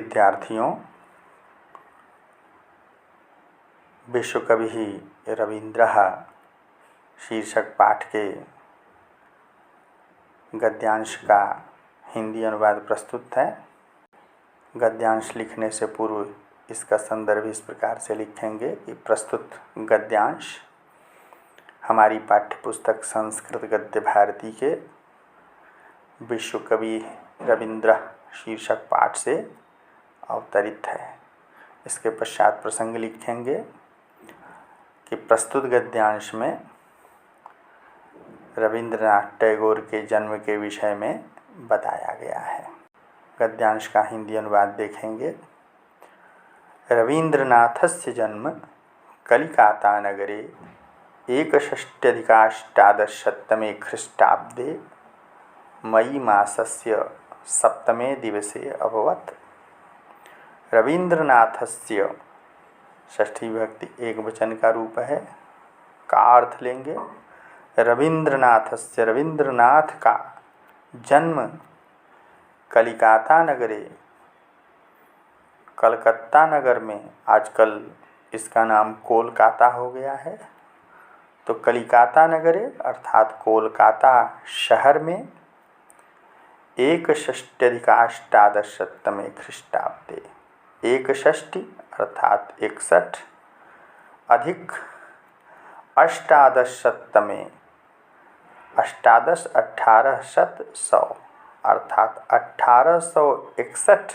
विद्यार्थियों, विश्वकविः रवीन्द्रः शीर्षक पाठ के गद्यांश का हिंदी अनुवाद प्रस्तुत है। गद्यांश लिखने से पूर्व इसका संदर्भ इस प्रकार से लिखेंगे कि प्रस्तुत गद्यांश हमारी पाठ्यपुस्तक संस्कृत गद्य भारती के विश्वकवि रवीन्द्र शीर्षक पाठ से अवतरित है। इसके पश्चात प्रसंग लिखेंगे कि प्रस्तुत गद्यांश में रवींद्रनाथ टैगोर के जन्म के विषय में बताया गया है। गद्यांश का हिंदी अनुवाद देखेंगे। रवीन्द्रनाथस्य जन्म कलिकाता नगरे 61+1800 ख्रीष्टाब्दे मई मासस्य 7 दिवसे अभवत्। रवीन्द्रनाथस्य षष्ठी विभक्ति एक वचन का रूप है। का अर्थ लेंगे। रवीन्द्रनाथस्य रवीन्द्रनाथ का जन्म कलिकाता नगरे कलकत्ता नगर में, आजकल इसका नाम कोलकाता हो गया है, तो कलिकाता नगरे अर्थात कोलकाता शहर में 61+1800 ख्रीष्टाब्दे 61 अर्थात 61 अधिक 1800 अर्थात 1861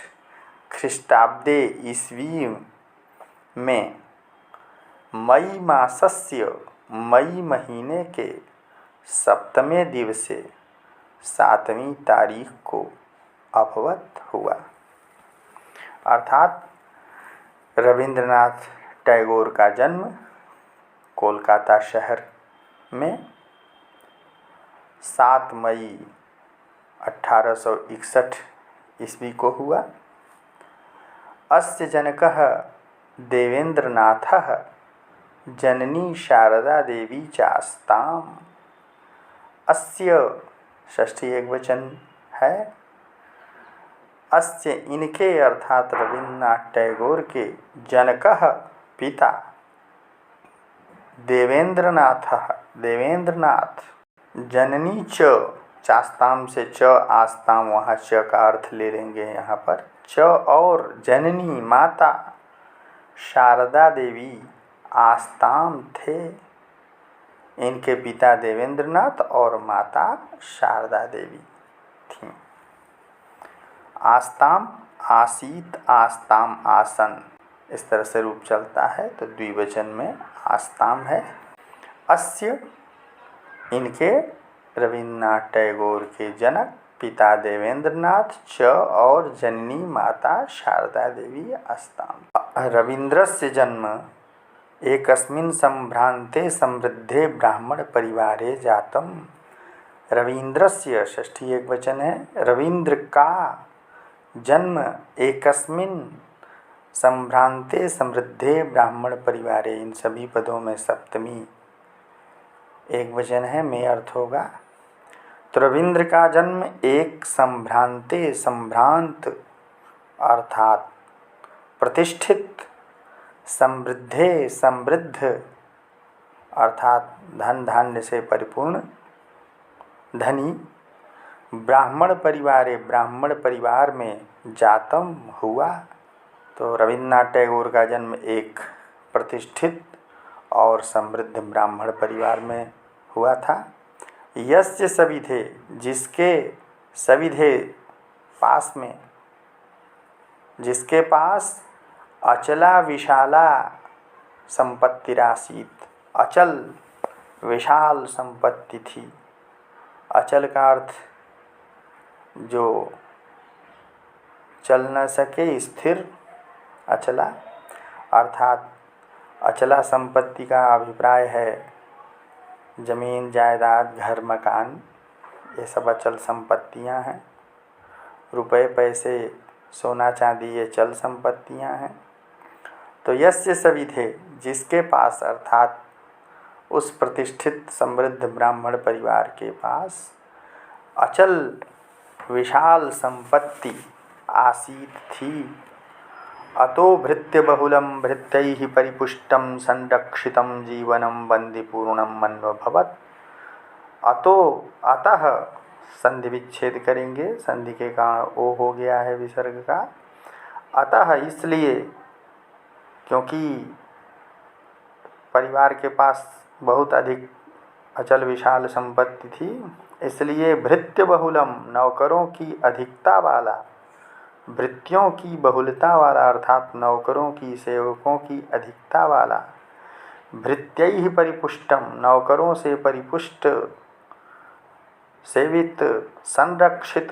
ख्रीष्टाब्दे ईस्वी में मई मासस्य मई महीने के 7वें दिवसे 7वीं तारीख को अभवत हुआ। अर्थात रवीन्द्रनाथ टैगोर का जन्म कोलकाता शहर में 7 मई 1861 ईस्वी को हुआ। अस्य जनकः देवेन्द्रनाथः जननी शारदा देवी चास्ताम्। अस्य षष्ठी एकवचन है। अस्य इनके अर्थात रवीन्द्रनाथ टैगोर के जनकः पिता देवेन्द्रनाथ जननी च चास्ताम से च आस्ताम, वहाँ च का अर्थ ले लेंगे यहाँ पर। च और जननी माता शारदा देवी आस्ताम थे। इनके पिता देवेंद्रनाथ और माता शारदा देवी थीं। आस्ताम आसीत, आस्ताम आसन, इस तरह से रूप चलता है, तो द्विवचन में आस्ताम है। अस्य इनके रवीन्द्रनाथ टैगोर के जनक पिता देवेंद्रनाथ च और जननी माता शारदा देवी आस्ताम। रवीन्द्रस्य जन्म एकस्मिन् सम्भ्रान्ते समृद्धे ब्राह्मण परिवारे जातम्। रवीन्द्रस्य षष्ठी एक वचन है। रवीन्द्र का जन्म एकस्मिन् सम्भ्रान्ते समृद्धे ब्राह्मण परिवारे, इन सभी पदों में सप्तमी एक वचन है, में अर्थ होगा। तो रवीन्द्र का जन्म एक सम्भ्रांते, सम्भ्रांत अर्थात प्रतिष्ठित, समृद्धे समृद्ध अर्थात धन धान्य से परिपूर्ण धनी, ब्राह्मण परिवारे ब्राह्मण परिवार में जातम हुआ। तो रवीन्द्रनाथ टैगोर का जन्म एक प्रतिष्ठित और समृद्ध ब्राह्मण परिवार में हुआ था। यस्य सविधे, जिसके सविधे पास में, जिसके पास अचला विशाला संपत्ति राशित, अचल विशाल संपत्ति थी। अचल का अर्थ जो चल न सके, स्थिर, अचला अर्थात अचला संपत्ति का अभिप्राय है जमीन जायदाद घर मकान, ये सब अचल संपत्तियां हैं। रुपए पैसे सोना चांदी ये चल संपत्तियां हैं। तो यस्य सविधे, जिसके पास अर्थात उस प्रतिष्ठित समृद्ध ब्राह्मण परिवार के पास अचल विशाल संपत्ति आसीत थी, अतो भृत्यबहुलं भृत्यैः परिपुष्टं संरक्षितं जीवनं बंदीपूर्णं मन्वभवत्। अतो अतः संधि विच्छेद करेंगे, संधि के कारण ओ हो गया है विसर्ग का। अतः इसलिए, क्योंकि परिवार के पास बहुत अधिक अचल विशाल संपत्ति थी, इसलिए भृत्य बहुलम, नौकरों की अधिकता वाला, भृत्यों की बहुलता वाला अर्थात नौकरों की, सेवकों की अधिकता वाला, भृत्यैः परिपुष्टम, नौकरों से परिपुष्ट, सेवित, संरक्षित,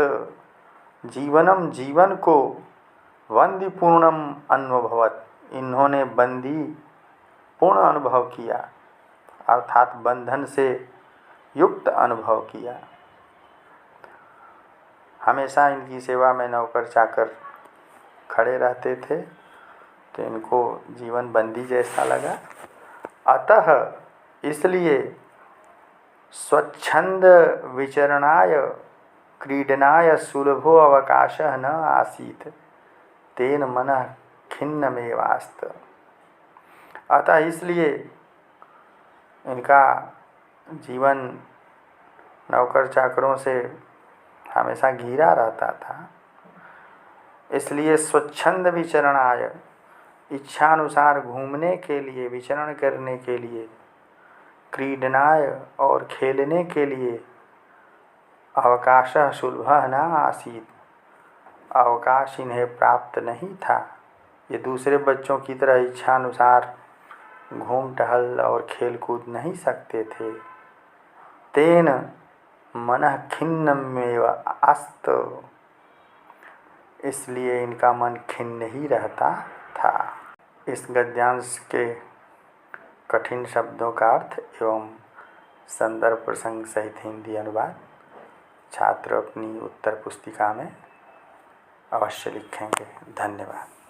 जीवनम, जीवन को, बंदीपूर्णम अनुभवत, इन्होंने बंदी पूर्ण अनुभव किया, अर्थात बंधन से युक्त अनुभव किया। हमेशा इनकी सेवा में नौकर चाकर खड़े रहते थे, तो इनको जीवन बंदी जैसा लगा। अतः इसलिए स्वच्छंद विचरणाय क्रीडनाय सुलभो अवकाशः न आसीत्, तेन मनः खिन्नमेवास्त। अतः इसलिए इनका जीवन नौकर चाकरों से हमेशा घिरा रहता था। इसलिए स्वच्छंद विचरणाय, इच्छानुसार घूमने के लिए, विचरण करने के लिए, क्रीडनाय और खेलने के लिए, अवकाशः सुलभः न आसीत्, अवकाश इन्हें प्राप्त नहीं था। ये दूसरे बच्चों की तरह इच्छानुसार घूम टहल और खेल कूद नहीं सकते थे। तेन मनः खिन्नमेव आस्त, इसलिए इनका मन खिन्न ही रहता था। इस गद्यांश के कठिन शब्दों का अर्थ एवं संदर्भ प्रसंग सहित हिंदी अनुवाद छात्र अपनी उत्तर पुस्तिका में अवश्य लिखेंगे। धन्यवाद।